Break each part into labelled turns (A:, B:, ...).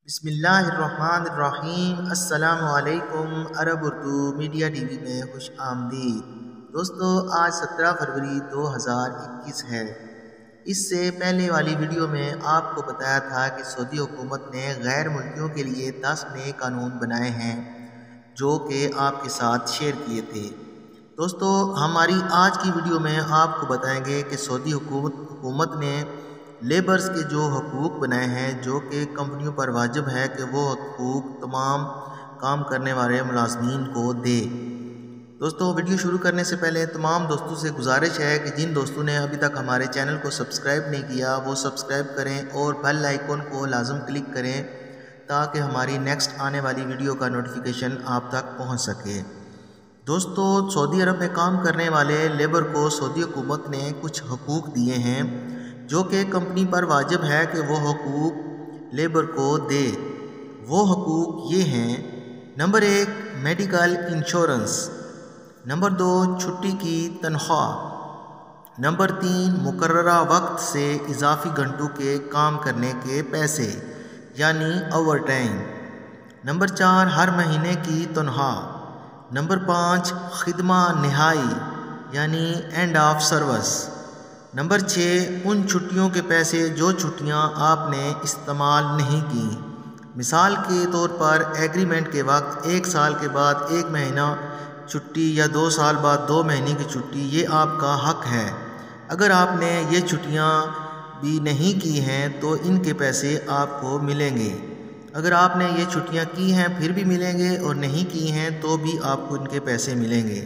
A: بسم اللہ الرحمن الرحیم۔ السلام علیکم۔ عرب اردو میڈیا ٹی وی میں خوش آمدید۔ دوستو، آج 17 فروری 2021 ہے۔ اس سے پہلے والی ویڈیو میں آپ کو بتایا تھا کہ سعودی حکومت نے غیر ملکیوں کے لیے 10 نئے قانون بنائے ہیں جو کہ آپ کے ساتھ شیئر کیے تھے۔ دوستو، ہماری آج کی ویڈیو میں آپ کو بتائیں گے کہ سعودی حکومت نے لیبرز کے جو حقوق بنائے ہیں جو کہ کمپنیوں پر واجب ہے کہ وہ حقوق تمام کام کرنے والے ملازمین کو دے۔ دوستو، ویڈیو شروع کرنے سے پہلے تمام دوستوں سے گزارش ہے کہ جن دوستوں نے ابھی تک ہمارے چینل کو سبسکرائب نہیں کیا وہ سبسکرائب کریں اور بیل آئیکن کو لازم کلک کریں تاکہ ہماری نیکسٹ آنے والی ویڈیو کا نوٹیفیکیشن آپ تک پہنچ سکے۔ دوستو، سعودی عرب میں کام کرنے والے لیبر کو سعودی حکومت نے کچھ حقوق دیے ہیں جو کہ کمپنی پر واجب ہے کہ وہ حقوق لیبر کو دے۔ وہ حقوق یہ ہیں: نمبر 1 میڈیکل انشورنس، نمبر 2 چھٹی کی تنخواہ، نمبر 3 مقررہ وقت سے اضافی گھنٹوں کے کام کرنے کے پیسے یعنی اوور ٹائم، نمبر 4 ہر مہینے کی تنخواہ، نمبر 5 خدمہ نہائی یعنی اینڈ آف سروس، نمبر 6 ان چھٹیوں کے پیسے جو چھٹیاں آپ نے استعمال نہیں کی۔ مثال کے طور پر ایگریمنٹ کے وقت 1 سال کے بعد 1 مہینہ چھٹی یا 2 سال بعد 2 مہینے کی چھٹی، یہ آپ کا حق ہے۔ اگر آپ نے یہ چھٹیاں بھی نہیں کی ہیں تو ان کے پیسے آپ کو ملیں گے۔ اگر آپ نے یہ چھٹیاں کی ہیں پھر بھی ملیں گے اور نہیں کی ہیں تو بھی آپ کو ان کے پیسے ملیں گے۔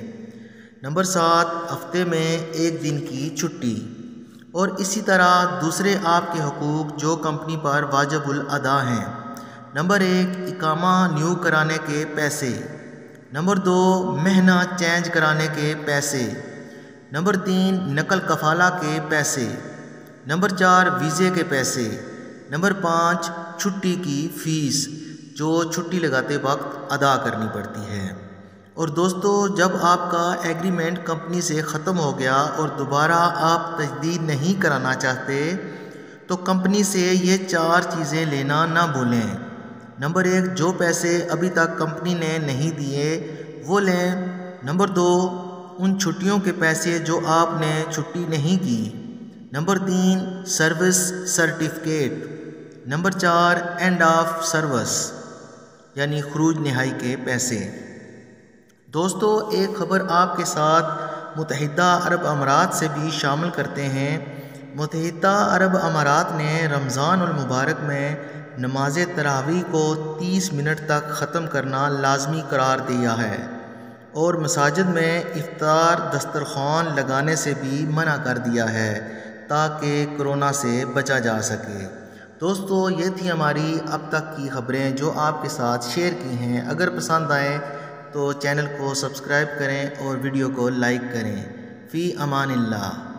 A: نمبر 7 ہفتے میں 1 دن کی چھٹی، اور اسی طرح دوسرے آپ کے حقوق جو کمپنی پر واجب الادا ہیں۔ نمبر 1 اقامہ نیو کرانے کے پیسے، نمبر 2 مہینہ چینج کرانے کے پیسے، نمبر 3 نقل کفالہ کے پیسے، نمبر 4 ویزے کے پیسے، نمبر 5 چھٹی کی فیس جو چھٹی لگاتے وقت ادا کرنی پڑتی ہے۔ اور دوستو، جب آپ کا ایگریمنٹ کمپنی سے ختم ہو گیا اور دوبارہ آپ تجدید نہیں کرانا چاہتے تو کمپنی سے یہ 4 چیزیں لینا نہ بھولیں۔ نمبر 1 جو پیسے ابھی تک کمپنی نے نہیں دیے وہ لیں۔ نمبر 2 ان چھٹیوں کے پیسے جو آپ نے چھٹی نہیں کی۔ Number 3 service certificate. Number 4 and of service یعنی خروج نہائی کے پیسے۔ دوستو، ایک خبر آپ کے ساتھ متحدہ عرب امارات سے بھی شامل کرتے ہیں۔ متحدہ عرب امارات نے رمضان المبارک میں نماز تراویح کو 30 منٹ تک ختم کرنا لازمی قرار دیا ہے اور مساجد میں افطار دسترخوان لگانے سے بھی منع کر دیا ہے تاکہ کرونا سے بچا جا سکے۔ دوستو، یہ تھی ہماری اب تک کی خبریں جو آپ کے ساتھ شیئر کی ہیں۔ اگر پسند آئیں تو چینل کو سبسکرائب کریں اور ویڈیو کو لائک کریں۔ فی امان اللہ۔